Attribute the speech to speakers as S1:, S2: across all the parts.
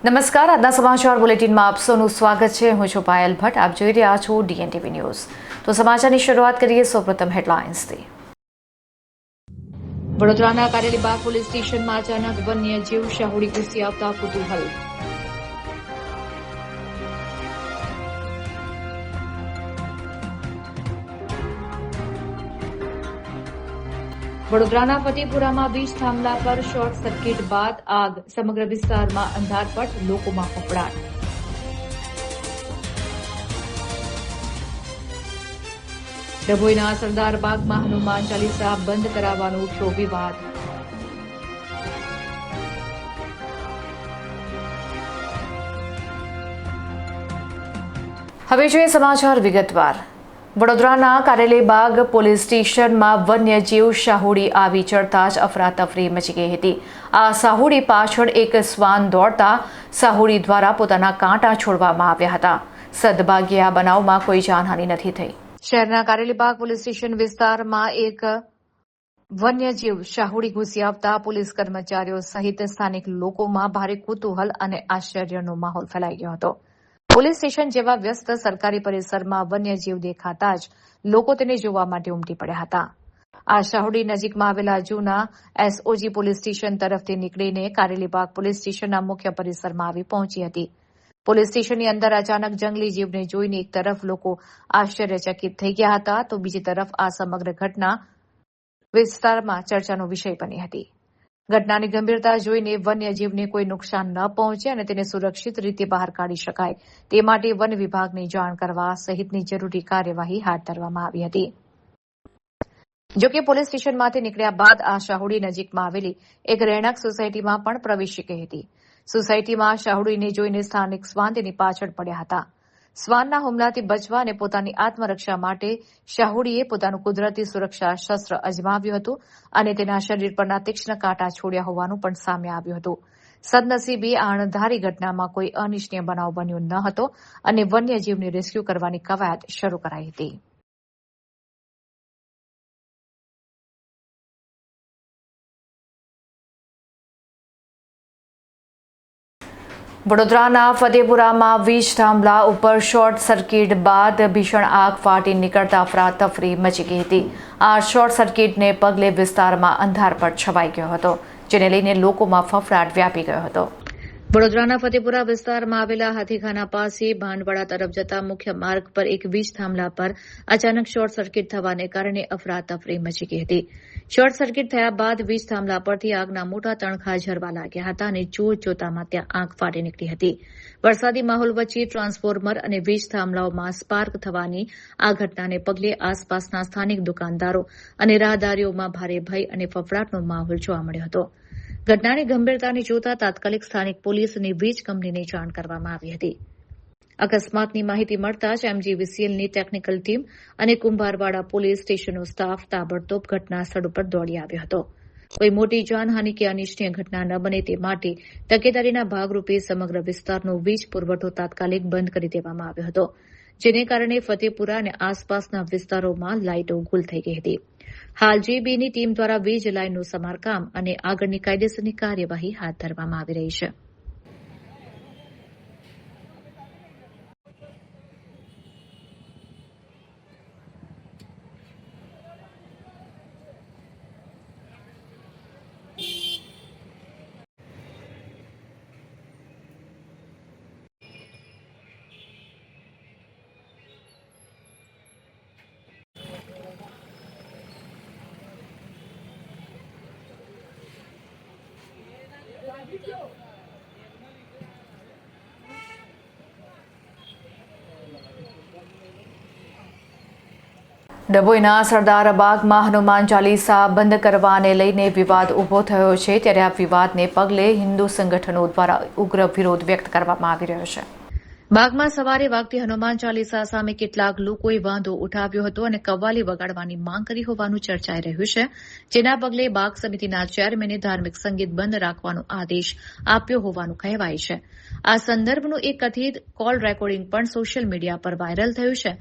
S1: નમસ્કાર, આજના સમાચાર બુલેટિનમાં આપ સૌનું સ્વાગત છે. હું છું પાયલ ભટ્ટ. આપ જોઈ રહ્યા છો DNTV ન્યૂઝ. તો સમાચારની શરૂઆત કરીએ સૌપ્રથમ હેડલાઇન્સથી. વડોદરાના કારેલીબાગ પોલીસ સ્ટેશનમાં અચાનક વન્યજીવ શાહુડી ઘૂસી આવતા કુતૂહલ. વડોદરાના ફતેપુરામાં વીજ થાંભલા પર શોર્ટ સર્કિટ બાદ આગ, સમગ્ર વિસ્તારમાં અંધારપટ, લોકોમાં ફફડાટ. ડભોઈના સરદાર બાગમાં હનુમાન ચાલીસા બંધ કરાવવાનો ઉઠ્યો વિવાદ. હવે જોઈએ સમાચાર વિગતવાર. વડોદરાના કારેલીબાગ પોલીસ સ્ટેશનમાં વન્યજીવ શાહુડી આવી ચડતા જ અફરાતફરી મચી ગઈ હતી. આ શાહુડી પાછળ એક શ્વાન દોડતા શાહુડી દ્વારા પોતાના કાંટા છોડવામાં આવ્યા હતા. સદભાગ્યે આ બનાવમાં કોઈ જાનહાનિ નથી થઈ. શહેરના કારેલીબાગ પોલીસ સ્ટેશન વિસ્તારમાં એક વન્યજીવ શાહુડી ઘૂસી આવતા પોલીસ કર્મચારીઓ સહિત સ્થાનિક લોકોમાં ભારે કુતૂહલ અને આશ્ચર્યનો માહોલ ફેલાઈ ગયો હતો. પોલીસ સ્ટેશન જેવા વ્યસ્ત સરકારી પરિસરમાં વન્યજીવ દેખાતા જ લોકો તેને જોવા માટે ઉમટી પડ્યા હતા. આ શાહુડી નજીકમાં આવેલા જૂના SOG પોલીસ સ્ટેશન તરફથી નીકળીને કારેલીબાગ પોલીસ સ્ટેશનના મુખ્ય પરિસરમાં આવી પહોંચી હતી. પોલીસ સ્ટેશનની અંદર અચાનક જંગલી જીવને જોઈને એક તરફ લોકો આશ્ચર્યચકિત થઈ ગયા હતા, તો બીજી તરફ આ સમગ્ર ઘટના વિસ્તારમાં ચર્ચાનો વિષય બની હતી. ઘટનાની ગંભીરતા જોઈને વન્યજીવને કોઈ નુકસાન ન પહોંચે અને તેને સુરક્ષિત રીતે બહાર કાઢી શકાય તે માટે વન વિભાગને જાણ કરવા સહિતની જરૂરી કાર્યવાહી હાથ ધરવામાં આવી હતી. જોકે પોલીસ સ્ટેશનમાંથી નીકળ્યા બાદ આ શાહુડી નજીકમાં આવેલી એક રહેણાંક સોસાયટીમાં પણ પ્રવેશી ગઈ હતી. સોસાયટીમાં શાહુડીને જોઈને સ્થાનિક શ્વાન તેની પાછળ પડ્યા હતા. શ્વાનના હુમલાથી બચવા અને પોતાની આત્મરક્ષા માટે શાહુડીએ પોતાનું કુદરતી સુરક્ષા શસ્ત્ર અજમાવ્યું હતું અને તેના શરીર પરના તીક્ષ્ણ કાંટા છોડ્યા હોવાનું પણ સામે આવ્યું હતું. સદનસીબે આ અણધારી ઘટનામાં કોઈ અનિચ્છનીય બનાવ બન્યો ન હતો અને વન્યજીવને રેસ્ક્યુ કરવાની કવાયત શરૂ કરાઈ હતી. વડોદરાના ફતેપુરામાં વીજ થાંભલા ઉપર શોર્ટ સર્કિટ બાદ ભીષણ આગ ફાટી નીકળતા અફરાતફરી મચી ગઈ હતી. આ શોર્ટ સર્કિટને પગલે વિસ્તારમાં અંધારપટ છવાઈ ગયો હતો, જેને લઈને લોકોમાં ફફડાટ વ્યાપી ગયો હતો. વડોદરાના ફતેપુરા વિસ્તારમાં આવેલા હાથીખાના પાસે ભાંડવાડા તરફ જતા મુખ્ય માર્ગ પર એક વીજ થાંભલા પર અચાનક શોર્ટ સર્કિટ થવાને કારણે અફરાતફરી મચી ગઈ હતી. શોર્ટ સર્કિટ થયા બાદ વીજ થાંભલા પરથી આગના મોટા તણખા ઝરવા લાગ્યા હતા અને જોતામાં ત્યાં આગ ફાટી નીકળી હતી. વરસાદી માહોલ વચ્ચે ટ્રાન્સફોર્મર અને વીજ થાંભલાઓમાં સ્પાર્ક થવાની આ ઘટનાને પગલે આસપાસના સ્થાનિક દુકાનદારો અને રાહદારીઓમાં ભારે ભય અને ફફડાટનો માહોલ જોવા મળ્યો હતો. ઘટનાની ગંભીરતાને જોતા તાત્કાલિક સ્થાનિક પોલીસ અને વીજ કંપનીને જાણ કરવામાં આવી હતી. અકસ્માતની માહિતી મળતા જ MGVCLની ટેકનિકલ ટીમ અને કુંભારવાડા પોલીસ સ્ટેશનનો સ્ટાફ તાબડતોબ ઘટના સ્થળ ઉપર દોડી આવ્યો હતો. કોઈ મોટી જાનહાનિ કે અનિચ્છનીય ઘટના ન બને તે માટે તકેદારીના ભાગરૂપે સમગ્ર વિસ્તારનો વીજ પુરવઠો તાત્કાલિક બંધ કરી દેવામાં આવ્યો હતો, જેને કારણે ફતેપુરા અને આસપાસના વિસ્તારોમાં લાઇટો ગુલ થઈ ગઈ હતી. હાલ JBની ટીમ દ્વારા વીજ લાઇનનું સમારકામ અને આગળની કાયદેસરની કાર્યવાહી હાથ ધરવામાં આવી રહી છે. ડભોઈના સરદાર બાગમાં હનુમાન ચાલીસા બંધ કરવાને લઈને વિવાદ ઉભો થયો છે, ત્યારે આ વિવાદને પગલે હિન્દુ સંગઠનો દ્વારા ઉગ્ર વિરોધ વ્યક્ત કરવામાં આવી રહ્યો છે. બાગમાં સવારે વાગતી હનુમાન ચાલીસા સામે કેટલાક લોકોએ વાંધો ઉઠાવ્યો હતો અને કવ્વાલી વગાડવાની માંગ કરી હોવાનું ચર્ચાઈ રહ્યું છે, જેના પગલે બાગ સમિતિના ચેરમેને ધાર્મિક સંગીત બંધ રાખવાનો આદેશ આપ્યો હોવાનું કહેવાય છે. આ સંદર્ભનું એક કથિત કોલ રેકોર્ડિંગ પણ સોશિયલ મીડિયા પર વાયરલ થયું છે,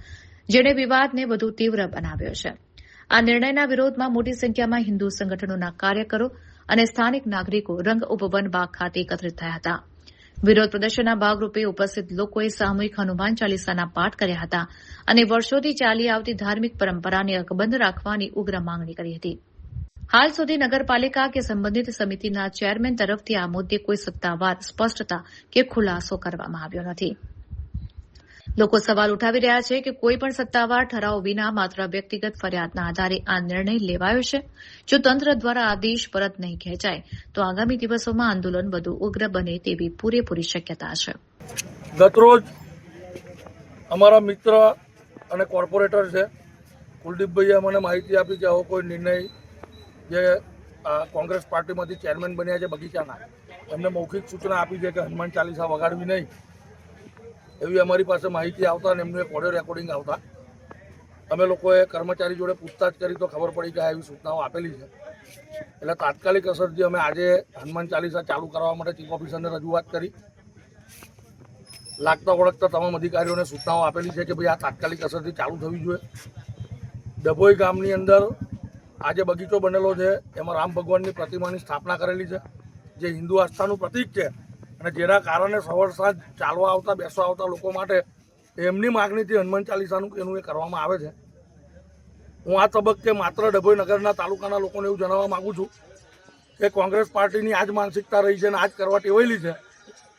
S1: જેણે વિવાદને વધુ તીવ્ર બનાવ્યો છે. આ નિર્ણયના વિરોધમાં મોટી સંખ્યામાં હિન્દુ સંગઠનોના કાર્યકરો અને સ્થાનિક નાગરિકો રંગ ઉપવન બાગ ખાતે એકત્રિત થયા હતા. વિરોધ પ્રદર્શનના ભાગરૂપે ઉપસ્થિત લોકોએ સામૂહિક હનુમાન ચાલીસાના પાઠ કર્યા હતા અને વર્ષોથી ચાલી આવતી ધાર્મિક પરંપરાને અકબંધ રાખવાની ઉગ્ર માંગણી કરી હતી. હાલ સુધી નગરપાલિકા કે સંબંધિત સમિતિના ચેરમેન તરફથી આ મુદ્દે કોઈ સત્તાવાર સ્પષ્ટતા કે ખુલાસો કરવામાં આવ્યો નથી. લોકો સવાલ ઉઠાવી રહ્યા છે કે કોઈ પણ સત્તાવાર ઠરાવ વિના માત્ર વ્યક્તિગત ફરિયાદના આધારે આ નિર્ણય લેવાયો છે. જો તંત્ર દ્વારા આદેશ પરત નહીં ખેંચાય તો આગામી દિવસોમાં આંદોલન વધુ ઉગ્ર બને તેવી પૂરેપૂરી શક્યતા છે.
S2: ગતરોજ અમારા મિત્ર અને કોર્પોરેટર છે કુલદીપભાઈએ મને માહિતી આપી કે આવો કોઈ નિર્ણય જે કોંગ્રેસ પાર્ટીમાંથી ચેરમેન બન્યા છે બગીચાના, એમને મૌખિક સૂચના આપી છે કે હનુમાન ચાલીસા વગાડવી નહીં, એવી અમારી પાસે માહિતી આવતા અને એમનું એક ઓડિયો રેકોર્ડિંગ આવતા અમે લોકોએ કર્મચારી જોડે પૂછતાછ કરી તો ખબર પડી કે આ એવી સૂચનાઓ આપેલી છે. એટલે તાત્કાલિક અસરથી અમે આજે હનુમાન ચાલીસા ચાલુ કરવા માટે ચીફ ઓફિસરને રજૂઆત કરી. લાગતા ઓળખતા તમામ અધિકારીઓને સૂચનાઓ આપેલી છે કે ભાઈ આ તાત્કાલિક અસરથી ચાલુ થવી જોઈએ. ડભોઈ ગામની અંદર આજે બગીચો બનેલો છે, એમાં રામ ભગવાનની પ્રતિમાની સ્થાપના કરેલી છે, જે હિન્દુ આસ્થાનું પ્રતીક છે અને જેના કારણે સવાર સાંજ ચાલવા આવતા બેસવા આવતા લોકો માટે એમની માગણીથી હનુમાન ચાલીસાનું એનું એ કરવામાં આવે છે. હું આ તબક્કે માત્ર ડભોઈ નગરના તાલુકાના લોકોને એવું જણાવવા માગું છું કે કોંગ્રેસ પાર્ટીની આ જ માનસિકતા રહી છે અને આ જ કરવા ટેવાયેલી છે.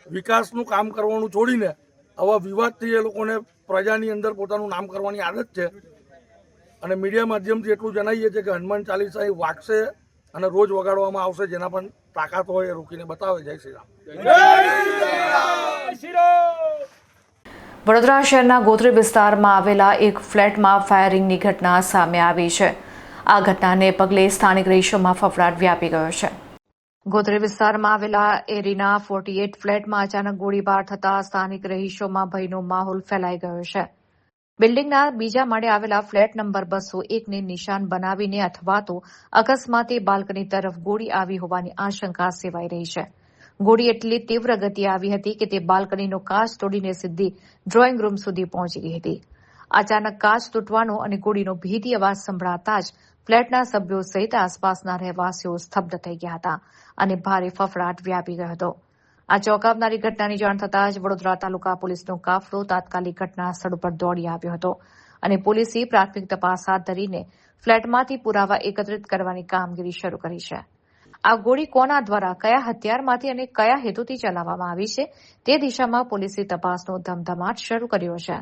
S2: વિકાસનું કામ કરવાનું છોડીને આવા વિવાદથી એ લોકોને પ્રજાની અંદર પોતાનું નામ કરવાની આદત છે. અને મીડિયા માધ્યમથી એટલું જણાવીએ છીએ કે હનુમાન ચાલીસા એ વાગશે અને રોજ વગાડવામાં આવશે, જેના પણ તાકાત હોય એ રોકીને બતાવે. જય શ્રી રામ.
S1: વડોદરા શહેરના ગોત્રી વિસ્તારમાં આવેલા એક ફ્લેટમાં ફાયરિંગની ઘટના સામે આવી છે. આ ઘટનાને પગલે સ્થાનિક રહીશોમાં ફફડાટ વ્યાપી ગયો છે. ગોત્રી વિસ્તારમાં આવેલા એરીના 48 ફ્લેટમાં અચાનક ગોળીબાર થતા સ્થાનિક રહીશોમાં ભયનો માહોલ ફેલાઈ ગયો છે. બિલ્ડિંગના બીજા માળે આવેલા ફ્લેટ નંબર 201ને નિશાન બનાવીને અથવા તો અકસ્માતે બાલ્કની તરફ ગોળી આવી હોવાની આશંકા સેવાઈ રહી છે. ગોળી એટલી તીવ્ર ગતિએ આવી હતી કે તે બાલ્કનીનો કાચ તોડીને સીધી ડ્રોઈંગ રૂમ સુધી પહોંચી ગઈ હતી. અચાનક કાચ તૂટવાનો અને ગોળીનો ભીતી અવાજ સંભળાતા જ ફ્લેટના સભ્યો સહિત આસપાસના રહેવાસીઓ સ્તબ્ધ થઈ ગયા હતા અને ભારે ફફડાટ વ્યાપી ગયો હતો. આ ચોંકાવનારી ઘટનાની જાણ થતાં જ વડોદરા તાલુકા પોલીસનો કાફલો તાત્કાલિક ઘટના સ્થળ ઉપર દોડી આવ્યો હતો અને પોલીસે પ્રાથમિક તપાસ હાથ ધરીને ફ્લેટમાંથી પુરાવા એકત્રિત કરવાની કામગીરી શરૂ કરી છે. આ ગોળી કોના દ્વારા, કયા હથિયારમાંથી અને કયા હેતુથી ચલાવવામાં આવી છે તે દિશામાં પોલીસે તપાસનો ધમધમાટ શરૂ કર્યો છે.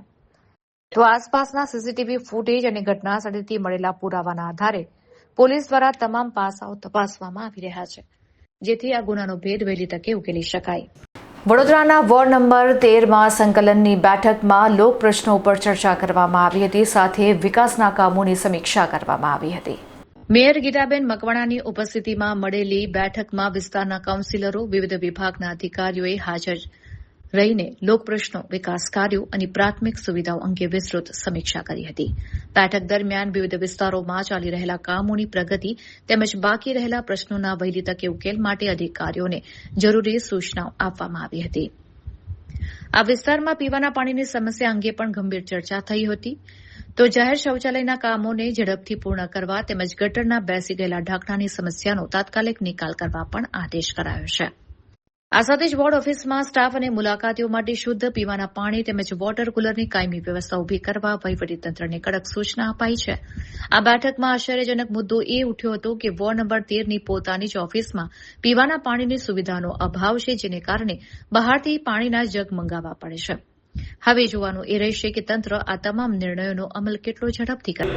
S1: તો આસપાસના સીસીટીવી ફૂટેજ અને ઘટના સ્થળેથી મળેલા પુરાવાના આધારે પોલીસ દ્વારા તમામ પાસાઓ તપાસવામાં આવી રહ્યા છે, જેથી આ ગુનાનો ભેદ વહેલી તકે ઉકેલી શકાય. વડોદરાના વોર્ડ નંબર 13માં સંકલનની બેઠકમાં લોક પ્રશ્નો ઉપર ચર્ચા કરવામાં આવી હતી, સાથે વિકાસના કામોની સમીક્ષા કરવામાં આવી હતી. મેયર ગીતાબેન મકવાણાની ઉપસ્થિતિમાં મળેલી બેઠકમાં વિસ્તારના કાઉન્સિલરો, વિવિધ વિભાગના અધિકારીઓએ હાજર રહીને લોકપ્રશ્નો, વિકાસ કાર્યો અને પ્રાથમિક સુવિધાઓ અંગે વિસ્તૃત સમીક્ષા કરી હતી. બેઠક દરમિયાન વિવિધ વિસ્તારોમાં ચાલી રહેલા કામોની પ્રગતિ તેમજ બાકી રહેલા પ્રશ્નોના વહેલી તકે ઉકેલ માટે અધિકારીઓને જરૂરી સૂચનાઓ આપવામાં આવી હતી. આ વિસ્તારમાં પીવાના પાણીની સમસ્યા અંગે પણ ગંભીર ચર્ચા થઈ હતી. તો જાહેર શૌચાલયના કામોને ઝડપથી પૂર્ણ કરવા તેમજ ગટરના બેસી ગયેલા ઢાંકણાની સમસ્યાનો તાત્કાલિક નિકાલ કરવા પણ આદેશ કરાયો છે. આ સાથે જ વોર્ડ ઓફિસમાં સ્ટાફ અને મુલાકાતીઓ માટે શુદ્ધ પીવાના પાણી તેમજ વોટર કુલરની કાયમી વ્યવસ્થા ઉભી કરવા વહીવટીતંત્રને કડક સૂચના અપાઈ છે. આ બેઠકમાં આશ્ચર્યજનક મુદ્દો એ ઉઠ્યો હતો કે વોર્ડ નંબર 13ની પોતાની જ ઓફિસમાં પીવાના પાણીની સુવિધાનો અભાવ છે, જેને કારણે બહારથી પાણીના જગ મંગાવવા પડે છે. હવે જોવાનું એ રહેશે કે તંત્ર આ તમામ નિર્ણયોનો અમલ કેટલો ઝડપથી કરે.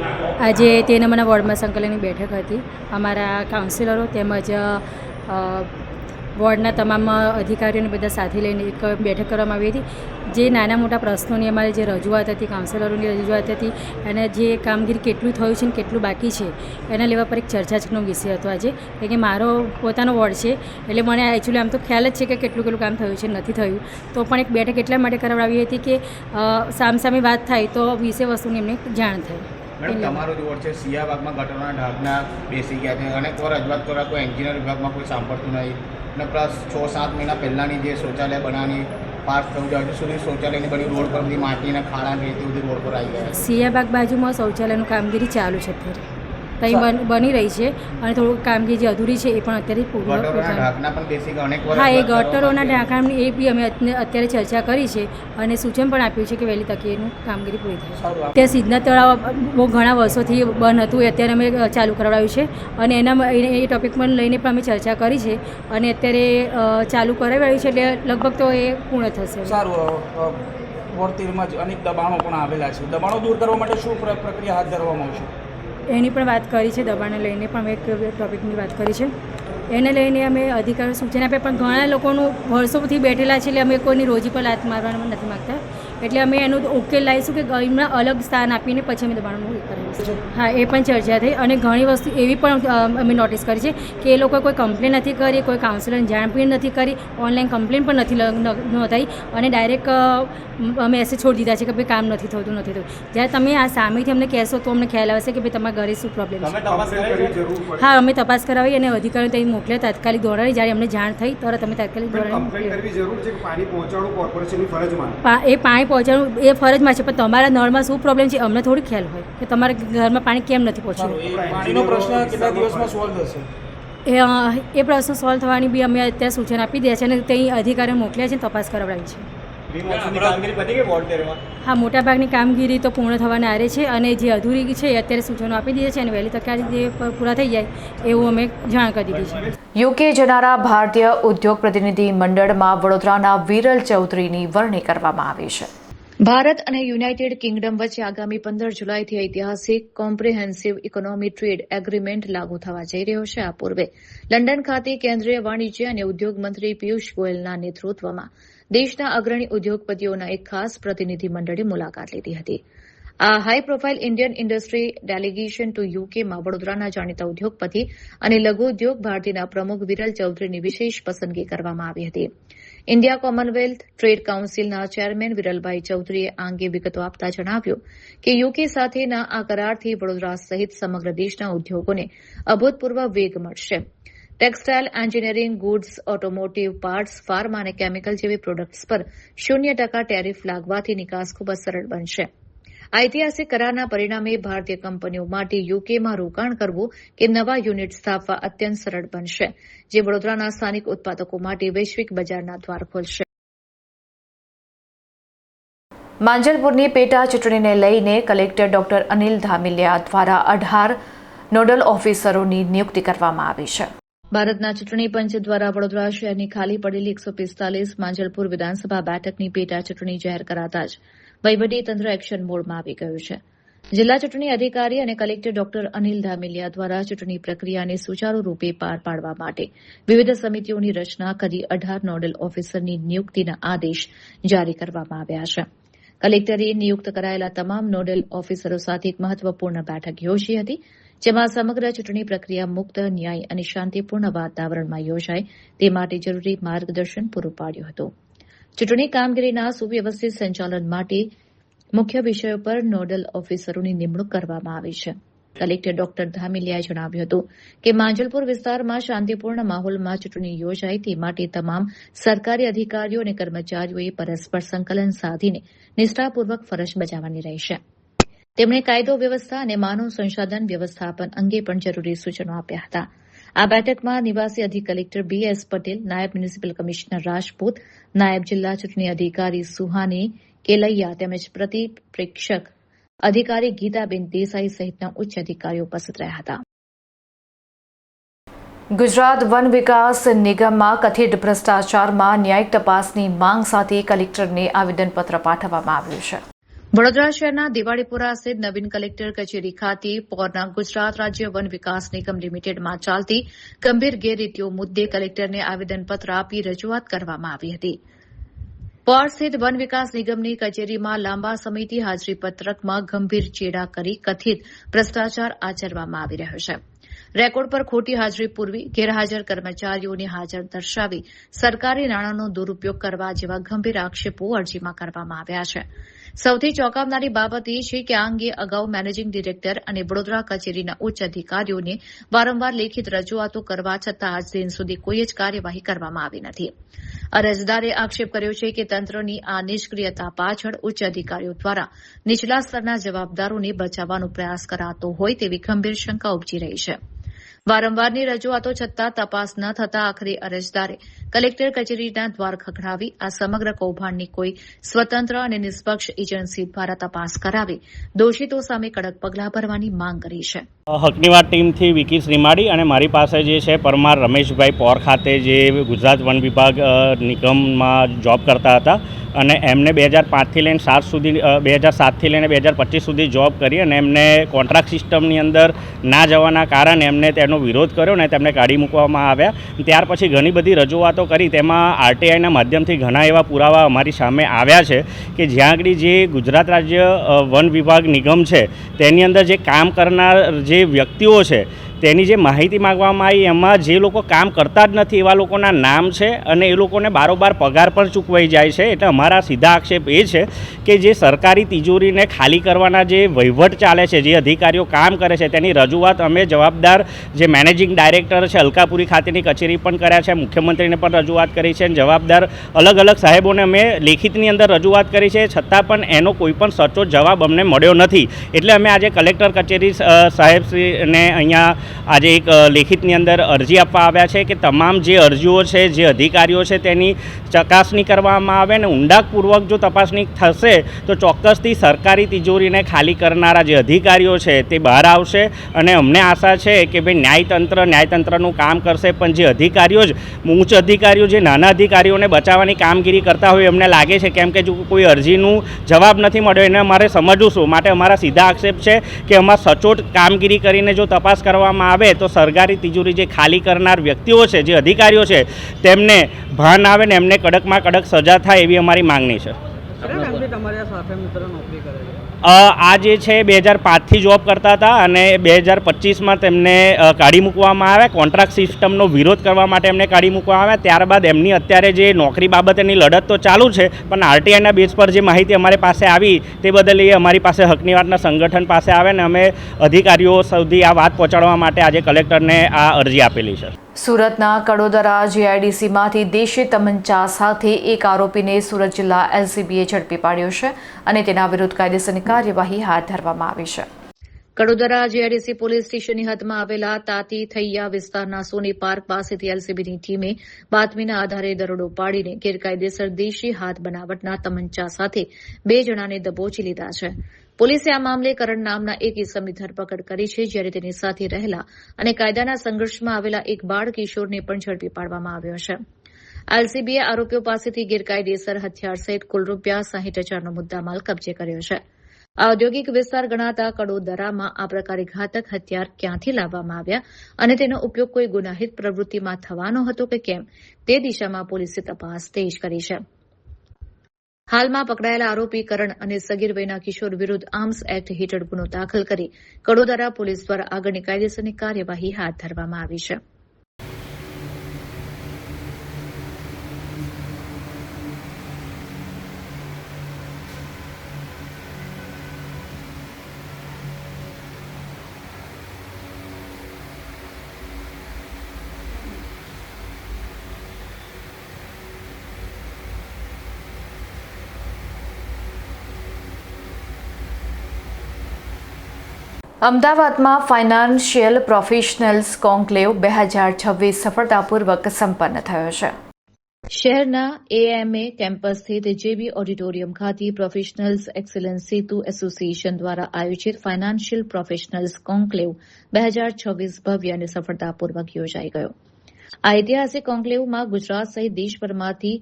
S3: આજે 13 નંબરના વોર્ડમાં સંકલનની બેઠક હતી. અમારા કાઉન્સિલરો તેમજ વોર્ડના તમામ અધિકારીઓને બધા સાથે લઈને એક બેઠક કરવામાં આવી હતી. જે નાના મોટા પ્રશ્નોની અમારી જે રજૂઆત હતી, કાઉન્સિલરોની રજૂઆત હતી, અને જે કામગીરી કેટલું થયું છે અને કેટલું બાકી છે એના લેવા પર એક ચર્ચાનો વિષય હતો આજે. કે મારો પોતાનો વોર્ડ છે એટલે મને એકચ્યુઅલી આમ તો ખ્યાલ જ છે કે કેટલું કામ થયું છે, નથી થયું. તો પણ એક બેઠક એટલા માટે કરાવડાવી હતી કે સામસામે વાત થાય તો વિષય વસ્તુની એમને જાણ થાય.
S4: મેડમ, તમારો જ વોર્ડ છે, સિયાબાગમાં ગટરના ઢાંકણા બેસી ગયા છે, અનેક વાર રજૂઆત કરવા કોઈ એન્જિનિયર વિભાગમાં કોઈ સાંભળતું નહીં, અને પ્લસ 6-7 મહિના પહેલાંની જે શૌચાલય બનાવવાની પાસ થયું છે, હજુ સુધી શૌચાલયની બધી રોડ પર બધી માટીના ખાડા રેતી બધી રોડ પર આવી ગયા.
S3: સિયાબાગ બાજુમાં શૌચાલયનું કામગીરી ચાલુ છે અત્યારે. ત્યાં બની રહી છે અને થોડું કામગીરી જે અધૂરી છે એ પણ અત્યારે
S4: ગટરોના ઢાંકણા પણ બેસી ગયા અનેક વાર
S3: હા એ
S4: રજૂઆત
S3: ગટરોના
S4: કરવામાં
S3: ઢાંકણાની એ બી અમે અત્યારે ચર્ચા કરી છે અને સૂચન પણ આપ્યું છે કે વહેલી તકે એનું કામગીરી પૂરી થાય. ત્યાં સિદ્ધનાથ તળાવ બહુ ઘણા વર્ષોથી બંધ હતું એ અત્યારે અમે ચાલુ કરાવડાવ્યું છે અને એ ટોપિકમાં લઈને પણ અમે ચર્ચા કરી છે અને અત્યારે ચાલુ કરાવડાવ્યું છે એટલે લગભગ તો એ પૂર્ણ થશે.
S5: સારું. વોર્ડ 13માં જ અનેક દબાણો પણ આવેલા છે. દબાણો દૂર કરવા માટે શું પ્રક્રિયા હાથ ધરવામાં આવશે?
S3: એની પણ વાત કરી છે. દબાણને લઈને પણ અમે એક ટોપિકની વાત કરી છે. એને લઈને અમે અધિકારીઓ સૂચન આપે પણ ઘણા લોકોનું વર્ષોથી બેઠેલા છે એટલે અમે કોઈની રોજી પર લાત મારવાનું નથી માગતા એટલે અમે એનું ઉકેલ લાવીશું કે એમને અલગ સ્થાન આપીને પછી અમે દબાણનું કરાવીશું. હા એ પણ ચર્ચા થઈ અને ઘણી વસ્તુ એવી પણ અમે નોટિસ કરી છે કે એ લોકોએ કોઈ કમ્પ્લેન નથી કરી, કોઈ કાઉન્સિલરને જાણ પણ નથી કરી, ઓનલાઈન કમ્પ્લેન પણ નથી નોંધાઈ અને ડાયરેક્ટ મેસેજ છોડી દીધા છે કે ભાઈ કામ નથી થતું. જ્યારે તમે આ સામેથી અમને કહેશો તો અમને ખ્યાલ આવશે કે ભાઈ તમારા ઘરે શું પ્રોબ્લેમ છે. હા અમે તપાસ કરાવી અને અધિકારીઓ ત્યાં મોકલ્યા તાત્કાલિક દોડાવી. જ્યારે અમને જાણ થઈ તરત અમે તાત્કાલિક દોડાવી. એ પાણી પહોંચાડવું એ ફરજમાં છે પણ તમારા નળમાં શું પ્રોબ્લેમ છે અમને થોડી ખ્યાલ હોય કે તમારા ઘરમાં પાણી કેમ નથી પહોંચ્યું.
S5: પાણીનો પ્રશ્ન કેટલા દિવસમાં સોલ્વ થશે?
S3: એ પ્રશ્ન સોલ્વ થવાની બી અમે અત્યારે સૂચન આપી દે છે અને ત્યાં અધિકારીઓ મોકલ્યા છે તપાસ કરાવડાવી છે. હા મોટાભાગની કામગીરી તો પૂર્ણ થવાના આરે છે અને જે અધૂરી છે એ અત્યારે સૂચનો આપી દીધા છે અને વહેલી તકે જે પૂરા થઈ જાય એવું અમે જાણ કરી દીધી છે.
S1: યુકે જનારા ભારતીય ઉદ્યોગ પ્રતિનિધિ મંડળમાં વડોદરાના વિરલ ચૌધરીની વરણી કરવામાં આવી છે. ભારત અને યુનાઇટેડ કિંગડમ વચ્ચે આગામી 15 જુલાઈથી ઐતિહાસિક કોમ્પ્રિહેન્સિવ ઇકોનોમી ટ્રેડ એગ્રીમેન્ટ લાગુ થવા જઈ રહ્યો છે. આ પૂર્વે લંડન ખાતે કેન્દ્રીય વાણિજ્ય અને ઉદ્યોગ મંત્રી પિયુષ ગોયલના નેતૃત્વમાં દેશના અગ્રણી ઉદ્યોગપતિઓના એક ખાસ પ્રતિનિધિ મંડળે મુલાકાત લીધી હતી. આ high profile Indian industry delegation to યુકેમાં વડોદરાના જાણીતા ઉદ્યોગપતિ અને લઘુ ઉદ્યોગ ભારતીના પ્રમુખ વિરલ ચૌધરીની વિશેષ પસંદગી કરવામાં આવી હતી. ઇન્ડિયા કોમનવેલ્થ ટ્રેડ કાઉન્સિલના ચેરમેન વિરલભાઈ ચૌધરીએ આ અંગે વિગતો આપતા જણાવ્યું કે યુકે સાથેના આ કરારથી વડોદરા સહિત સમગ્ર દેશના ઉદ્યોગોને અભૂતપૂર્વ વેગ મળશે. Textile, engineering, goods, automotive, parts, pharma અને કેમિકલ જેવી પ્રોડક્ટ્સ પર 0% ટેરિફ લાગવાથી નિકાસ ખૂબ જ સરળ બનશે. ઐતિહાસિક કરારના પરિણામે ભારતીય કંપનીઓ માટે યુકેમાં રોકાણ કરવું કે નવા યુનિટ સ્થાપવા અત્યંત સરળ બનશે, જે વડોદરાના સ્થાનિક ઉત્પાદકો માટે વૈશ્વિક બજારના દ્વાર ખોલશે. માંજલપુરની પેટા ચૂંટણીને લઈને કલેક્ટર ડોક્ટર અનિલ ધામિલિયા દ્વારા 18 નોડલ ઓફિસરોની નિયુક્તિ કરવામાં આવી છે. ભારતના ચૂંટણી પંચ દ્વારા વડોદરા શહેરની ખાલી પડેલી 145 માંજલપુર વિધાનસભા બેઠકની પેટા ચૂંટણી જાહેર કરાતા જ વહીવટીતંત્ર એક્શન મોડમાં આવી ગયું છે. જિલ્લા ચૂંટણી અધિકારી અને કલેક્ટર ડોક્ટર અનિલ ધામિલિયા દ્વારા ચૂંટણી પ્રક્રિયાને સુચારુ રૂપે પાર પાડવા માટે વિવિધ સમિતિઓની રચના કરી 18 નોડલ ઓફિસરની નિયુક્તિના આદેશ જારી કરવામાં આવ્યા છે. કલેક્ટરે નિયુક્ત કરાયેલા તમામ નોડલ ઓફિસરો સાથે એક મહત્વપૂર્ણ બેઠક યોજી હતી, જેમાં સમગ્ર ચૂંટણી પ્રક્રિયા મુક્ત, ન્યાય અને શાંતિપૂર્ણ વાતાવરણમાં યોજાય તે માટે જરૂરી માર્ગદર્શન પૂરું પાડ્યું હતું. ચૂંટણી કામગીરીના સુવ્યવસ્થિત સંચાલન માટે મુખ્ય વિષયો પર નોડલ ઓફિસરોની નિમણૂક કરવામાં આવી છે. કલેક્ટર ડોક્ટર ધામિલિયાએ જણાવ્યું હતું કે માંજલપુર વિસ્તારમાં શાંતિપૂર્ણ માહોલમાં ચૂંટણી યોજાય તે માટે તમામ સરકારી અધિકારીઓ અને કર્મચારીઓએ પરસ્પર સંકલન સાધીને નિષ્ઠાપૂર્વક ફરજ બજાવવાની રહેશે. તેમણે કાયદો વ્યવસ્થા અને માનવ સંસાધન વ્યવસ્થાપન અંગે પણ જરૂરી સૂચનો આપ્યા હતા. આ બેઠકમાં નિવાસી અધિક કલેક્ટર BS પટેલ, નાયબ મ્યુનિસિપલ કમિશનર રાજપૂત, નાયબ જિલ્લા ચૂંટણી અધિકારી સુહાની કેલૈયા તેમજ પ્રતિ પ્રેક્ષક અધિકારી ગીતાબેન દેસાઈ સહિતના ઉચ્ચ અધિકારીઓ ઉપસ્થિત રહ્યા હતા. ગુજરાત વન વિકાસ નિગમમાં કથિત ભ્રષ્ટાચારમાં ન્યાયિક તપાસની માંગ સાથે કલેક્ટરને આવેદનપત્ર પાઠવવામાં આવ્યું છે. વડોદરા શહેરના દિવાળીપુરા સ્થિત નવીન કલેક્ટર કચેરી ખાતે પોરના ગુજરાત રાજ્ય વન વિકાસ નિગમ લિમિટેડમાં ચાલતી ગંભીર ગેરરીતિઓ મુદ્દે કલેક્ટરને આવેદનપત્ર આપી રજૂઆત કરવામાં આવી હતી. પોર સ્થિત વન વિકાસ નિગમની કચેરીમાં લાંબા સમયથી હાજરી પત્રકમાં ગંભીર ચેડા કરી કથિત ભ્રષ્ટાચાર આચરવામાં આવી રહ્યો છે. રેકોર્ડ પર ખોટી હાજરી પૂરવી, ગેરહાજર કર્મચારીઓની હાજર દર્શાવી સરકારી નાણાંનો દુરુપયોગ કરવા જેવા ગંભીર આક્ષેપો અરજીમાં કરવામાં આવ્યા છે. સૌથી ચોંકાવનારી બાબત એ છે કે આ અંગે અગાઉ મેનેજિંગ ડિરેક્ટર અને વડોદરા કચેરીના ઉચ્ચ અધિકારીઓને વારંવાર લેખિત રજૂઆતો કરવા છતાં આજ દિન સુધી કોઈ જ કાર્યવાહી કરવામાં આવી નથી. અરજદારે આક્ષેપ કર્યો છે કે તંત્રની આ નિષ્ક્રિયતા પાછળ ઉચ્ચ અધિકારીઓ દ્વારા નીચલા સ્તરના જવાબદારોને બચાવવાનો પ્રયાસ કરાતો હોય તેવી ગંભીર શંકા ઉપજી રહી છે. વારંવારની રજૂઆતો છતાં તપાસ ન થતાં આખરે અરજદારે કલેક્ટર કચેરીના દ્વાર ખખડાવી આ સમગ્ર કૌભાંડની કોઈ સ્વતંત્ર અને નિષ્પક્ષ એજન્સી દ્વારા તપાસ કરાવી દોષિતો સામે કડક પગલાં ભરવાની માંગ કરી છે.
S6: હકની વાત ટીમથી વિકી શ્રીમાળી અને મારી પાસે જે છે પરમાર રમેશભાઈ પોર ખાતે જે ગુજરાત વન વિભાગ નિગમમાં જોબ કરતા હતા અને એમને 2005થી લઈને 2007થી લઈને 2025 સુધી જોબ કરી અને એમને કોન્ટ્રાક્ટ સિસ્ટમની અંદર ના જવાના કારણે એમને તેનો વિરોધ કર્યો અને તેમને કાઢી મૂકવામાં આવ્યા. ત્યાર પછી ઘણી બધી રજૂઆતો કરી, તેમાં આરટીઆઈના માધ્યમથી ઘણા એવા પુરાવા અમારી સામે આવ્યા છે કે જ્યાં આગળ જે ગુજરાત રાજ્ય વન વિભાગ નિગમ છે તેની અંદર જે કામ કરનાર જે વ્યક્તિઓ છે તેની જે માહિતી માગવામાં આવી એમાં જે લોકો કામ કરતા જ નથી એવા લોકોના નામ છે અને એ લોકોને બારોબાર પગાર પણ ચૂકવાઈ જાય છે. એટલે અમારા સીધા આક્ષેપ એ છે કે જે સરકારી તિજોરીને ખાલી કરવાના જે વહીવટ ચાલે છે, જે અધિકારીઓ કામ કરે છે તેની રજૂઆત અમે જવાબદાર જે મેનેજિંગ ડાયરેક્ટર છે અલકાપુરી ખાતેની કચેરી પણ કર્યા છે, મુખ્યમંત્રીને પણ રજૂઆત કરી છે અને જવાબદાર અલગ અલગ સાહેબોને અમે લેખિતની અંદર રજૂઆત કરી છે, છતાં પણ એનો કોઈ પણ સચોટ જવાબ અમને મળ્યો નથી. એટલે અમે આજે કલેક્ટર કચેરી સાહેબશ્રીને અહીંયા આજે એક લેખિતની અંદર અરજી આપવા આવ્યા છે કે તમામ જે અરજીઓ છે, જે અધિકારીઓ છે તેની ચકાસણી કરવામાં આવે અને ઊંડાણપૂર્વક જો તપાસણી થશે તો ચોક્કસથી સરકારી તિજોરીને ખાલી કરનારા જે અધિકારીઓ છે તે બહાર આવશે. અને અમને આશા છે કે ભાઈ ન્યાયતંત્રનું કામ કરશે, પણ જે અધિકારીઓ જ ઉચ્ચ અધિકારીઓ જે નાના અધિકારીઓને બચાવવાની કામગીરી કરતા હોય એમને લાગે છે કેમ કે જો કોઈ અરજીનું જવાબ નથી મળ્યો એને અમારે સમજવું શું. માટે અમારા સીધા આક્ષેપ છે કે અમારે સચોટ કામગીરી કરીને જો તપાસ કરવામાં આવે તો સરકારી તિજોરી જે ખાલી કરનાર વ્યક્તિઓ છે, જે અધિકારીઓ છે તેમને ભાન આવે ને એમને કડકમાં કડક સજા થાય એવી અમારી માંગણી છે. આ જે છે 2005થી જોબ કરતા હતા અને 2025માં તેમને કાઢી મૂકવામાં આવ્યા. કોન્ટ્રાક્ટ સિસ્ટમનો વિરોધ કરવા માટે એમને કાઢી મૂકવામાં આવ્યા. ત્યારબાદ એમની અત્યારે જે નોકરી બાબતેની લડત તો ચાલુ છે, પણ આરટીઆઈના બેઝ પર જે માહિતી અમારી પાસે આવી તે બદલ એ અમારી પાસે હકની વાતના સંગઠન પાસે આવે ને અમે અધિકારીઓ સુધી આ વાત પહોંચાડવા માટે આજે કલેક્ટરને આ અરજી આપેલી છે.
S1: સુરતના કડોદરા જીઆઈડીસીમાંથી દેશી તમંચા સાથે એક આરોપીને સુરત જિલ્લા એલસીબીએ ઝડપી પાડ્યો છે અને તેના વિરુદ્ધ કાયદેસરની કાર્યવાહી હાથ ધરવામાં આવી છે. કડોદરા જીઆઈડીસી પોલીસ સ્ટેશનની હદમાં આવેલા તાતી થૈયા વિસ્તારના સોની પાર્ક પાસેથી એલસીબીની ટીમે બાતમીના આધારે દરોડો પાડીને ગેરકાયદેસર દેશી હાથ બનાવટના તમંચા સાથે 2 જણાને દબોચી લીધા છે. પોલીસે આ મામલે કરણ નામના એક ઇસમની ધરપકડ કરી છે, જ્યારે તેની સાથે રહેલા અને કાયદાના સંઘર્ષમાં આવેલા એક બાળ કિશોરને પણ ઝડપી પાડવામાં આવ્યો છે. એલસીબીએ આરોપીઓ પાસેથી ગેરકાયદેસર હથિયાર સહિત કુલ ₹60,000નો મુદ્દામાલ કબજે કર્યો છે. ઔદ્યોગિક વિસ્તાર ગણાતા કડોદરામાં આ પ્રકારે ઘાતક હથિયાર ક્યાંથી લાવવામાં આવ્યા અને તેનો ઉપયોગ કોઈ ગુનાહિત પ્રવૃત્તિમાં થવાનો હતો કે કેમ તે દિશામાં પોલીસે તપાસ તેજ કરી છે. હાલમાં પકડાયેલા આરોપી કરણ અને સગીર વયના કિશોર વિરુદ્ધ આર્મ્સ એક્ટ હેઠળ ગુનો દાખલ કરી કડોદરા પોલીસ દ્વારા આગળની કાયદેસરની કાર્યવાહી હાથ ધરવામાં આવી છે. અમદાવાદમાં ફાઇનાન્શિયલ પ્રોફેશનલ્સ કોન્ક્લેવ 2026 સફળતાપૂર્વક સંપન્ન થયો છે. શહેરના એએમએ કેમ્પસ સ્થિત જેબી ઓડિટોરિયમ ખાતે પ્રોફેશનલ્સ એક્સલન્સ સેતુ એસોસિએશન દ્વારા આયોજિત ફાઇનાન્શિયલ પ્રોફેશનલ્સ કોન્ક્લેવ 2026 ભવ્ય અને સફળતાપૂર્વક યોજાઈ ગયો. આ ઐતિહાસિક કોન્ક્લેવમાં ગુજરાત સહિત દેશભરમાંથી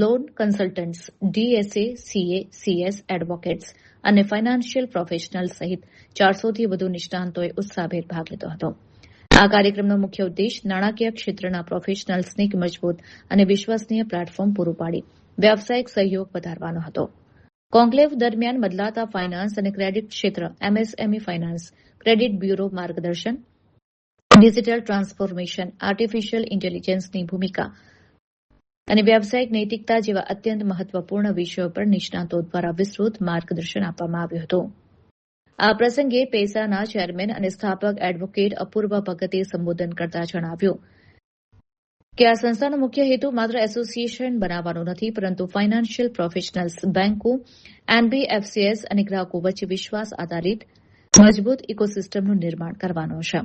S1: loan consultants, DSA, CA, CS, advocates અને ફાઇનાન્શિયલ પ્રોફેશનલ સહિત 400થી વધુ નિષ્ણાંતોએ ઉત્સાહભેર ભાગ લીધો હતો. આ કાર્યક્રમનો મુખ્ય ઉદ્દેશ નાણાકીય ક્ષેત્રના પ્રોફેશનલ્સને એક મજબૂત અને વિશ્વસનીય પ્લેટફોર્મ પૂરું પાડી વ્યાવસાયિક સહયોગ વધારવાનો હતો. કોન્ક્લેવ દરમિયાન બદલાતા ફાઇનાન્સ અને ક્રેડિટ ક્ષેત્ર, એમએસએમઈ ફાઇનાન્સ, ક્રેડિટ બ્યુરો માર્ગદર્શન, ડિજિટલ ટ્રાન્સફોર્મેશન, આર્ટિફિશિયલ ઇન્ટેલિજન્સની ભૂમિકા અને વ્યાવસાયિક નૈતિકતા જેવા અત્યંત મહત્વપૂર્ણ વિષયો પર નિષ્ણાતો દ્વારા વિસ્તૃત માર્ગદર્શન આપવામાં આવ્યું હતું. આ પ્રસંગે પૈસાના ચેરમેન અને સ્થાપક એડવોકેટ અપૂર્વ ભગતે સંબોધન કરતા જણાવ્યું કે આ સંસ્થાનો મુખ્ય હેતુ માત્ર એસોસિએશન બનાવવાનો નથી, પરંતુ ફાઇનાન્શિયલ પ્રોફેશનલ્સ, બેન્કો, એનબીએફસીએસ અને ગ્રાહકો વચ્ચે વિશ્વાસ આધારિત મજબૂત ઇકોસિસ્ટમનું નિર્માણ કરવાનો છે.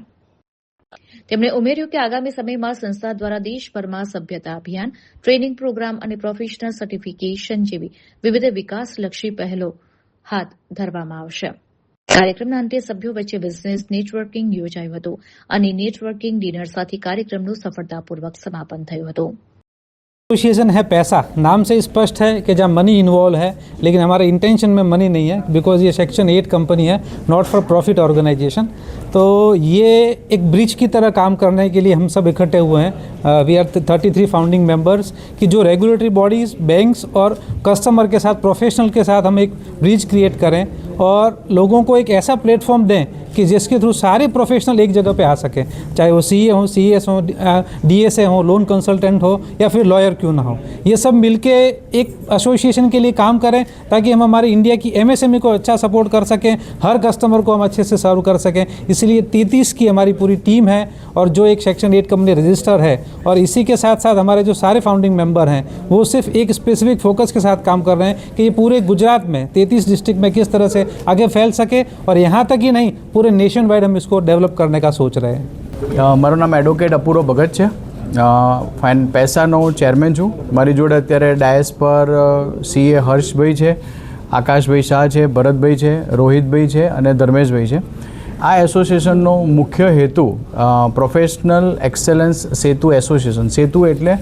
S1: તેમણે ઉમેર્યું કે આગામી સમયમાં સંસ્થા દ્વારા દેશભરમાં સભ્યતા અભિયાન, ટ્રેનિંગ પ્રોગ્રામ અને પ્રોફેશનલ સર્ટિફિકેશન જેવી વિવિધ વિકાસલક્ષી પહેલો હાથ ધરવામાં આવશે. કાર્યક્રમના અંતે સભ્યો વચ્ચે બિઝનેસ નેટવર્કિંગ યોજાયું હતું અને નેટવર્કિંગ ડિનર સાથે કાર્યક્રમનું સફળતાપૂર્વક સમાપન થયું હતું.
S7: एसोसिएशन है पैसा, नाम से स्पष्ट है कि जहाँ मनी इन्वॉल्व है, लेकिन हमारे इंटेंशन में मनी नहीं है, बिकॉज ये सेक्शन 8 कंपनी है, नॉट फॉर प्रॉफिट ऑर्गेनाइजेशन. तो ये एक ब्रिज की तरह काम करने के लिए हम सब इकट्ठे हुए हैं. वी आर 33 फाउंडिंग मेंबर्स कि जो रेगुलेटरी बॉडीज़, बैंक्स और कस्टमर के साथ, प्रोफेशनल के साथ हम एक ब्रिज क्रिएट करें और लोगों को एक ऐसा प्लेटफॉर्म दें कि जिसके थ्रू सारे प्रोफेशनल एक जगह पे आ सकें, चाहे वो सीए हो, सीएस हो, डीएसए हो, लोन कंसल्टेंट हो या फिर लॉयर क्यों ना हो. ये सब मिलके एक एसोसिएशन के लिए काम करें ताकि हम हमारे इंडिया की एमएसएमई को अच्छा सपोर्ट कर सकें, हर कस्टमर को हम अच्छे से सर्व कर सकें. इसलिए 33 की हमारी पूरी टीम है और जो एक सेक्शन 8 कंपनी रजिस्टर है, और इसी के साथ साथ हमारे जो सारे फाउंडिंग मेंबर हैं वो सिर्फ एक स्पेसिफिक फोकस के साथ काम कर रहे हैं कि ये पूरे गुजरात में 33 डिस्ट्रिक्ट में किस तरह से आगे फैल सके, और यहाँ तक ही नहीं पूरे नेशन वाइड हम इसको डेवलप करने का सोच रहे हैं.
S8: મારું નામ એડવોકેટ અપૂર્વ ભગત છે. પૈસાનો ચેરમેન છું. મારી જોડે અત્યારે ડાયસ પર સીએ હર્ષભાઈ છે, આકાશભાઈ શાહ છે, ભરતભાઈ છે, રોહિતભાઈ છે અને ધર્મેશભાઈ છે. આ એસોસિએશનનો મુખ્ય હેતુ પ્રોફેશનલ એક્સેલન્સ સેતુ એસોસિએશન. સેતુ એટલે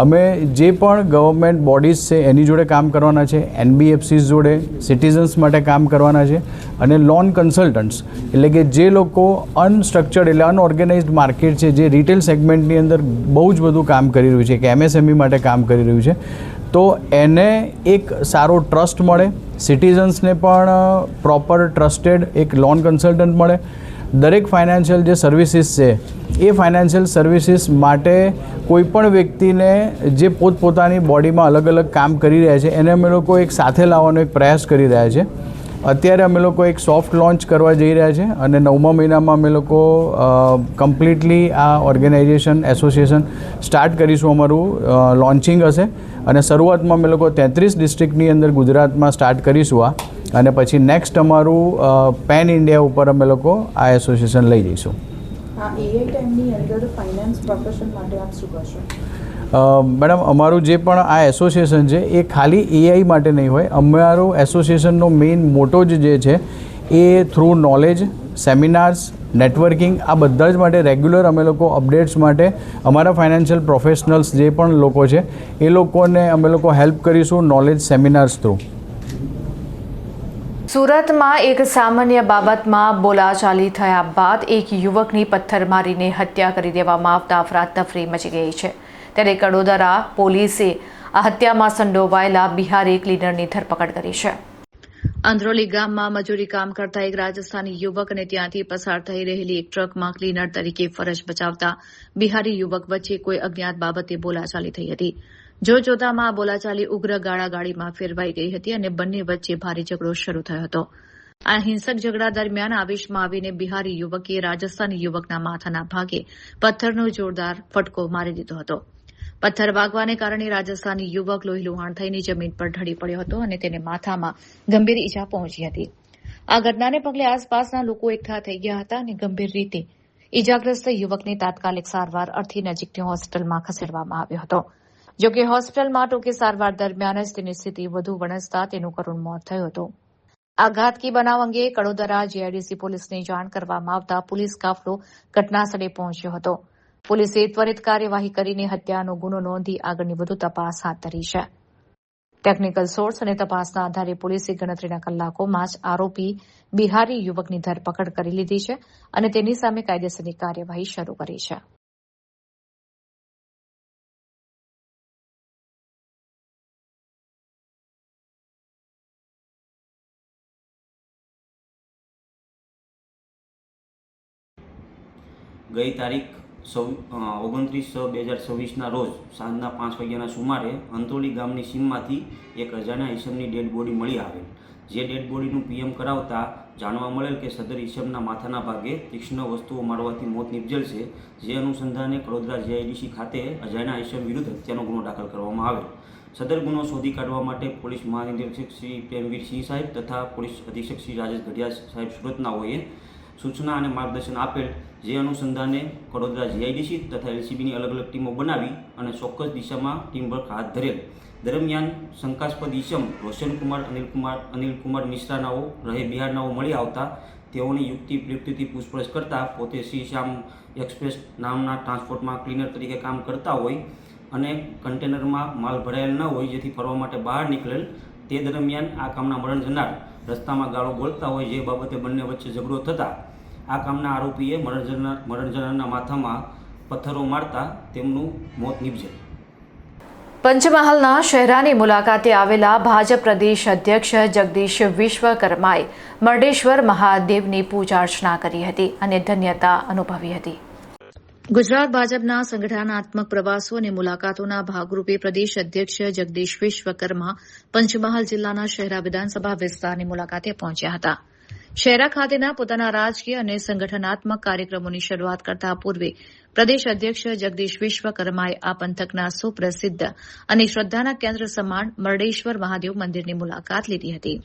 S8: અમે જે પણ ગવર્મેન્ટ બોડીઝ છે એની જોડે કામ કરવાના છે, એનબીએફસીસ જોડે, સિટીઝન્સ માટે કામ કરવાના છે, અને લોન કન્સલ્ટન્ટ્સ એટલે કે જે લોકો અનસ્ટ્રક્ચર્ડ એટલે અનઓર્ગેનાઇઝડ માર્કેટ છે, જે રિટેલ સેગમેન્ટની અંદર બહુ જ બધું કામ કરી રહ્યું છે, કે એમએસએમઈ માટે કામ કરી રહ્યું છે, તો એને એક સારો ટ્રસ્ટ મળે, સિટીઝન્સને પણ પ્રોપર ટ્રસ્ટેડ એક લોન કન્સલ્ટન્ટ મળે. દરેક ફાઇનાન્શિયલ જે સર્વિસીસ છે એ ફાઇનાન્શિયલ સર્વિસીસ માટે કોઈપણ વ્યક્તિને જે પોતપોતાની બોડીમાં અલગ અલગ કામ કરી રહ્યા છે એને અમે લોકો એક સાથે લાવવાનો એક પ્રયાસ કરી રહ્યા છે. અત્યારે અમે લોકો એક સોફ્ટ લોન્ચ કરવા જઈ રહ્યા છે અને 9મા મહિનામાં અમે લોકો કમ્પ્લીટલી આ ઓર્ગેનાઇઝેશન એસોસિએશન સ્ટાર્ટ કરીશું. અમારું લોન્ચિંગ હશે અને શરૂઆતમાં અમે લોકો 33 ડિસ્ટ્રિક્ટની અંદર ગુજરાતમાં સ્ટાર્ટ કરીશું આ, અને પછી નેક્સ્ટ અમારું પેન ઇન્ડિયા ઉપર અમે લોકો આ એસોસિએશન લઈ જઈશું.
S9: આ એઆઈ ટાઈમની અંદર ફાઇનાન્સ પ્રોફેશન માટે આપ શું કરશો?
S8: મેડમ, અમારું જે પણ આ એસોસિએશન છે એ ખાલી એઆઈ માટે નહીં હોય. અમારું એસોસિએશનનો મેઇન મોટો જ જે છે એ થ્રુ નોલેજ, સેમિનાર્સ, નેટવર્કિંગ, આ બધા જ માટે રેગ્યુલર અમે લોકો અપડેટ્સ માટે અમારા ફાઇનાન્શિયલ પ્રોફેશનલ્સ જે પણ લોકો છે એ લોકોને અમે લોકો હેલ્પ કરીશું નોલેજ સેમિનાર્સ થ્રુ.
S1: સુરતમાં એક સામાન્ય બાબતમાં બોલાચાલી થયા બાદ એક યુવકની પથ્થર મારીને હત્યા કરી દેવામાં આવતા અફરાતફરી મચી ગઈ છે. ત્યારે કડોદરા પોલીસે આ હત્યામાં સંડોવાયેલા બિહારી ક્લીનરની ધરપકડ કરી છે. અંદ્રોલી ગામમાં મજૂરી કામ કરતા એક રાજસ્થાની યુવક અને ત્યાંથી પસાર થઈ રહેલી એક ટ્રકમાં ક્લીનર તરીકે ફરજ બજાવતા બિહારી યુવક વચ્ચે કોઈ અજ્ઞાત બાબતે બોલાચાલી થઈ હતી. જોતામાં આ બોલાચાલી ઉગ્ર ગાળાગાળીમાં ફેરવાઈ ગઈ હતી અને બંને વચ્ચે ભારે ઝઘડો શરૂ થયો હતો. આ હિંસક ઝઘડા દરમિયાન આવેશમાં આવીને બિહારી યુવકે રાજસ્થાની યુવકના માથાના ભાગે પથ્થરનો જોરદાર ફટકો મારી દીધો હતો. પથ્થર વાગવાને કારણે રાજસ્થાની યુવક લોહીલુહાણ થઈને જમીન પર ઢળી પડ્યો હતો અને તેને માથામાં ગંભીર ઈજા પહોંચી હતી. આ ઘટનાને પગલે આસપાસના લોકો એકઠા થઈ ગયા હતા અને ગંભીર રીતે ઈજાગ્રસ્ત યુવકને તાત્કાલિક સારવાર અર્થે નજીકની હોસ્પિટલમાં ખસેડવામાં આવ્યો હતો. જોકે હોસ્પિટલમાં ટૂંકી સારવાર દરમિયાન જ તેની સ્થિતિ વધુ વણસતા તેનું કરુણ મોત થયું હતું. આ ઘાતકી બનાવ અંગે કડોદરા જીઆઈડીસી પોલીસને જાણ કરવામાં આવતા પોલીસ કાફલો ઘટનાસ્થળે પહોંચ્યો હતો. પોલીસે ત્વરિત કાર્યવાહી કરીને હત્યાનો ગુનો નોંધી આગળની વધુ તપાસ હાથ ધરી છે. ટેકનિકલ સોર્સ અને તપાસના આધારે પોલીસે ગણતરીના કલાકોમાં જ આરોપી બિહારી યુવકની ધરપકડ કરી લીધી છે અને તેની સામે કાયદેસરની કાર્યવાહી શરૂ કરી છે.
S10: ગઈ તારીખ 29/6/2026ના રોજ સાંજના 5 વાગ્યાના સુમારે અંતોલી ગામની સીમમાંથી એક અજાણ્યા ઈસમની ડેડ બોડી મળી આવેલ. જે ડેડ બોડીનું પીએમ કરાવતા જાણવા મળેલ કે સદર ઈસમના માથાના ભાગે તીક્ષ્ણ વસ્તુઓ મારવાથી મોત નિપજેલ છે. જે અનુસંધાને કડોદરા જીઆઈડીસી ખાતે અજાણ્યા ઈસમ વિરુદ્ધ હત્યાનો ગુનો દાખલ કરવામાં આવેલ. સદર ગુનો શોધી કાઢવા માટે પોલીસ મહાનિરીક્ષક શ્રી પ્રેમવીરસિંહ સાહેબ તથા પોલીસ અધિક્ષક શ્રી રાજેશ ગઢિયા સાહેબ સુરતનાઓએ સૂચના અને માર્ગદર્શન આપેલ. જે અનુસંધાને કડોદરા જીઆઈડીસી તથા એલસીબીની અલગ અલગ ટીમો બનાવી અને ચોક્કસ દિશામાં ટીમ વર્ક હાથ ધરેલ. દરમિયાન શંકાસ્પદ ઈસમ રોશનકુમાર અનિલકુમાર મિશ્રાનાઓ રહે બિહારનાઓ મળી આવતા તેઓની યુક્તિથી પૂછપરછ કરતા પોતે શ્રી શ્યામ એક્સપ્રેસ નામના ટ્રાન્સપોર્ટમાં ક્લીનર તરીકે કામ કરતા હોય અને કન્ટેનરમાં માલ ભરાયેલ ન હોય, જેથી ફરવા માટે બહાર નીકળેલ. તે દરમિયાન આ કામના મરણ જનાર રસ્તામાં ગાળો બોલતા હોય, જે બાબતે બંને વચ્ચે ઝઘડો થતા આ કામના આરોપીએ મરણ જનારના માથામાં પથ્થરો મારતા તેમનું મોત નીપજેલ.
S1: પંચમહાલના શહેરાની મુલાકાતે આવેલા ભાજપ પ્રદેશ અધ્યક્ષ જગદીશ વિશ્વકર્માએ મરડેશ્વર મહાદેવની પૂજા અર્ચના કરી હતી અને ધન્યતા અનુભવી હતી. ગુજરાત ભાજપના સંગઠનાત્મક પ્રવાસો અને મુલાકાતોના ભાગરૂપે પ્રદેશ અધ્યક્ષ જગદીશ વિશ્વકર્મા પંચમહાલ જિલ્લાના શહેરા વિધાનસભા વિસ્તારની મુલાકાતે પહોંચ્યા હતા. શહેરા ખાતેના પોતાના રાજકીય અને સંગઠનાત્મક કાર્યક્રમોની શરૂઆત કરતા પૂર્વે પ્રદેશ અધ્યક્ષ જગદીશ વિશ્વકર્માએ આ પંથકના સુપ્રસિદ્ધ અને શ્રદ્ધાના કેન્દ્ર સમાન મરડેશ્વર મહાદેવ મંદિરની મુલાકાત લીધી હતી.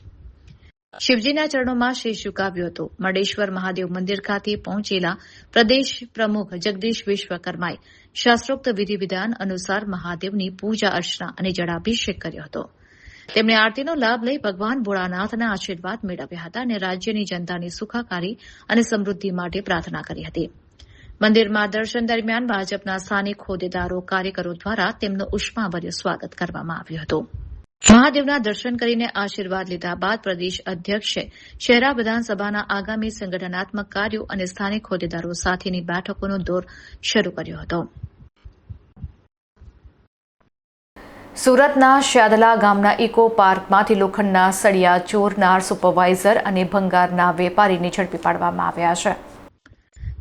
S1: શિવજીના ચરણોમાં શીશ ઝુકાવ્યો હતો. મરડેશ્વર મહાદેવ મંદિર ખાતે પહોંચેલા પ્રદેશ પ્રમુખ જગદીશ વિશ્વકર્માએ શાસ્ત્રોક્ત વિધિ વિધાન અનુસાર મહાદેવની પૂજા અર્ચના અને જળાભિષેક કર્યો હતો. તેમણે આરતીનો લાભ લઈ ભગવાન ભોળાનાથના આશીર્વાદ મેળવ્યા હતા અને રાજ્યની જનતાની સુખાકારી અને સમૃદ્ધિ માટે પ્રાર્થના કરી હતી. મંદિરમાં દર્શન દરમિયાન ભાજપના સ્થાનિક હોદ્દેદારો કાર્યકરો દ્વારા તેમનું ઉષ્માભર્યું સ્વાગત કરવામાં આવ્યું હતું. મહાદેવના દર્શન કરીને આશીર્વાદ લીધા બાદ પ્રદેશ અધ્યક્ષે શહેરા વિધાનસભાના આગામી સંગઠનાત્મક કાર્યો અને સ્થાનિક હોદ્દેદારો સાથેની બેઠકોનો દોર શરૂ કર્યો હતો. સુરતના શ્યાદલા ગામના ઇકો પાર્કમાંથી લોખંડના સળિયા ચોરનાર સુપરવાઇઝર અને ભંગારના વેપારીને ઝડપી પાડવામાં આવ્યા છે.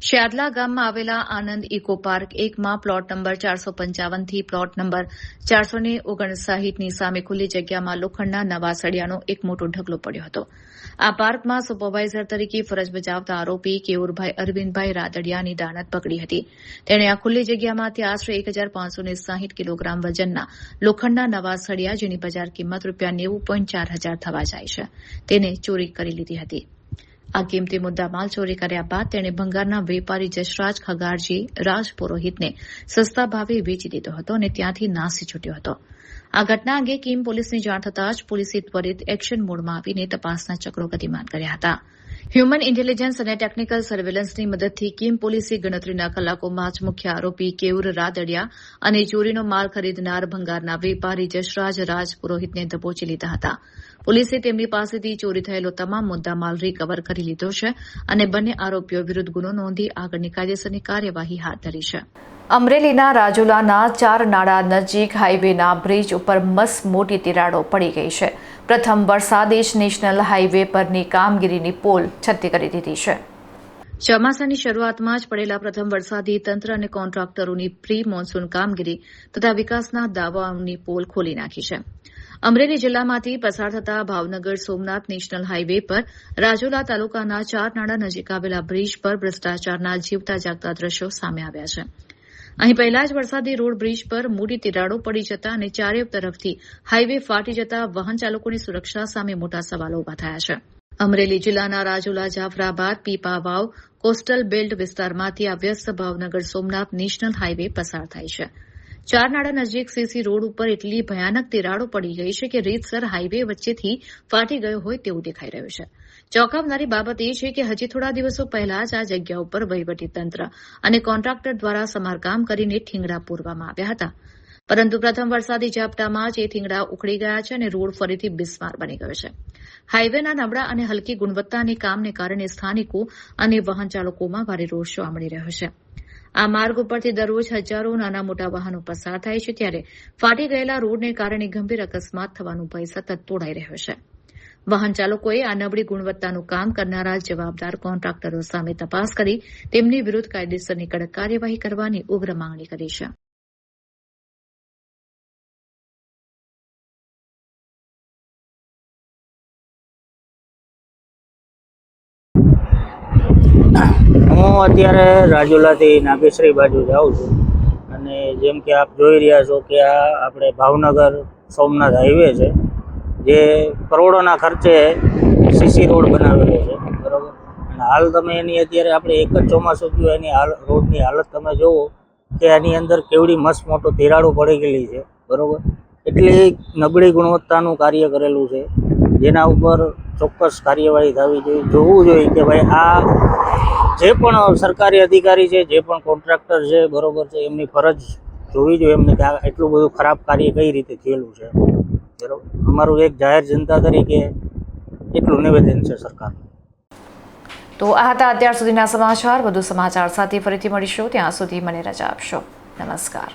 S1: શ્યાદલા ગામમાં આવેલા આનંદ ઇકો પાર્ક 1માં પ્લોટ નંબર 455 થી પ્લોટ નંબર 459ની સામે ખુલ્લી જગ્યામાં લોખંડના નવા સળિયાનો એક મોટો ઢગલો પડ્યો હતો. આ પાર્કમાં સુપરવાઇઝર તરીકે ફરજ બજાવતા આરોપી કેયુરભાઈ અરવિંદભાઈ રાદડિયાની દાનત પકડી હતી. તેણે આ ખુલ્લી જગ્યામાંથી આશરે 1560 કિલોગ્રામ વજનના લોખંડના નવા સળિયા, જેની બજાર કિંમત ₹90.4 થવા જાય છે, તેને ચોરી કરી લીધી હતી. આ કિંમતી મુદ્દામાલ ચોરી કર્યા બાદ તેણે ભંગારના વેપારી જસરાજ ખગારજી રાજપુરોહિતને સસ્તા ભાવે વેચી દીધો હતો અને ત્યાંથી નાસી છૂટ્યો હતો. આ ઘટના અંગે કીમ પોલીસને જાણ થતાં જ પોલીસે ત્વરિત એક્શન મોડમાં આવીને તપાસના ચક્રો ગતિમાન કર્યા હતા. હ્યુમન ઇન્ટેલિજન્સ અને ટેકનિકલ સર્વેલન્સની મદદથી કીમ પોલીસે ગણતરીના કલાકોમાં જ મુખ્ય આરોપી કેયુર રાદડિયા અને ચોરીનો માલ ખરીદનાર ભંગારના વેપારી જસરાજ રાજપુરોહિતને દબોચી લીધા હતા. પોલીસે તેમની પાસેથી ચોરી થયેલો તમામ મુદ્દામાલ રિકવર કરી લીધો છે અને બંને આરોપીઓ વિરુદ્ધ ગુનો નોંધી આગળની કાયદેસરની કાર્યવાહી હાથ ધરી છે. અમરેલીના રાજુલાના ચારનાળા નજીક હાઈવેના બ્રિજ ઉપર મોટી તિરાડો પડી ગઈ છે. પ્રથમ વરસાદે જ નેશનલ હાઈવે પરની કામગીરીની પોલ છતી કરી દીધી છે. ચોમાસાની શરૂઆતમાં જ પડેલા પ્રથમ વરસાદી તંત્ર અને કોન્ટ્રાક્ટરોની પ્રી મોન્સૂન કામગીરી તથા વિકાસના દાવાઓની પોલ ખોલી નાખી છે. અમરેલી જિલ્લામાંથી પસાર થતા ભાવનગર સોમનાથ નેશનલ હાઈવે પર રાજુલા તાલુકાના ચારનાળા નજીક આવેલા બ્રિજ પર ભ્રષ્ટાચારના જીવતા જાગતા દ્રશ્યો સામે આવ્યા છે. અહીં પહેલા જ વરસાદી રોડ બ્રિજ પર મોટી તિરાડો પડી જતા અને ચારે તરફથી હાઈવે ફાટી જતા વાહન ચાલકોની સુરક્ષા સામે મોટા સવાલો ઉભા થયા છે. અમરેલી જિલ્લાના રાજુલા જાફરાબાદ પીપાવાવ કોસ્ટલ બેલ્ટ વિસ્તારમાંથી આ વ્યસ્ત ભાવનગર સોમનાથ નેશનલ હાઈવે પસાર થાય છે. ચારનાળા નજીક સીસી રોડ ઉપર એટલી ભયાનક તિરાડો પડી ગઈ છે કે રીતસર હાઈવે વચ્ચેથી ફાટી ગયો હોય તેવું દેખાઈ રહ્યું છે. ચોંકાવનારી બાબત એ છે કે હજી થોડા દિવસો પહેલા જ આ જગ્યા ઉપર વહીવટીતંત્ર અને કોન્ટ્રાક્ટર દ્વારા સમારકામ કરીને ઠીંગડા પૂરવામાં આવ્યા હતા. પરંતુ પ્રથમ વરસાદી ઝાપટામાં જ એ ઠીંગડા ઉખડી ગયા છે અને રોડ ફરીથી બિસ્માર બની ગયો છે. હાઈવેના નબળા અને હલકી ગુણવત્તાની કામને કારણે સ્થાનિકો અને વાહન ચાલકોમાં ભારે રોષ જોવા મળી રહ્યો છે. આ માર્ગ ઉપરથી દરરોજ હજારો નાના મોટા વાહનો પસાર થાય છે, ત્યારે ફાટી ગયેલા રોડને કારણે ગંભીર અકસ્માત થવાનો ભય સતત તોડાઈ રહ્યો છે. વાહન ચાલકોએ આ નબળી ગુણવત્તાનું કામ કરનારા જવાબદાર કોન્ટ્રાક્ટરો સામે તપાસ કરી તેમની વિરુદ્ધ કાયદેસરની કડક કાર્યવાહી કરવાની ઉગ્ર માંગણી કરી છે.
S11: હું અત્યારે રાજુલાથી નાગેશ્રી બાજુ જાઉં છું અને જેમ કે આપ જોઈ રહ્યા છો કે આ આપણે ભાવનગર સોમનાથ હાઈવે છે, જે કરોડોના ખર્ચે સીસી રોડ બનાવેલો છે, બરાબર. અને હાલ તમે એની અત્યારે આપણે એક જ ચોમાસું થયું એની રોડની હાલત તમે જુઓ કે એની અંદર કેવડી મસ્ત મોટો તિરાડો પડી ગયેલી છે, બરાબર. એટલી નબળી ગુણવત્તાનું કાર્ય કરેલું છે, જેના ઉપર ચોક્કસ કાર્યવાહી થવી જોઈએ. જોવું જોઈએ કે ભાઈ આ જે પણ સરકારી અધિકારી છે, જે પણ કોન્ટ્રાક્ટર છે, બરાબર છે, એમની ફરજ જોવી જોઈએ એમને કે આ એટલું બધું ખરાબ કાર્ય કઈ રીતે થયેલું છે, બરાબર. અમારું એક જાહેર જનતા તરીકે એટલું નિવેદન છે સરકાર.
S1: તો આ હતા અત્યાર સુધીના સમાચાર. વધુ સમાચાર સાથે ફરીથી મળીશું. ત્યાં સુધી મને રજા આપશો. નમસ્કાર.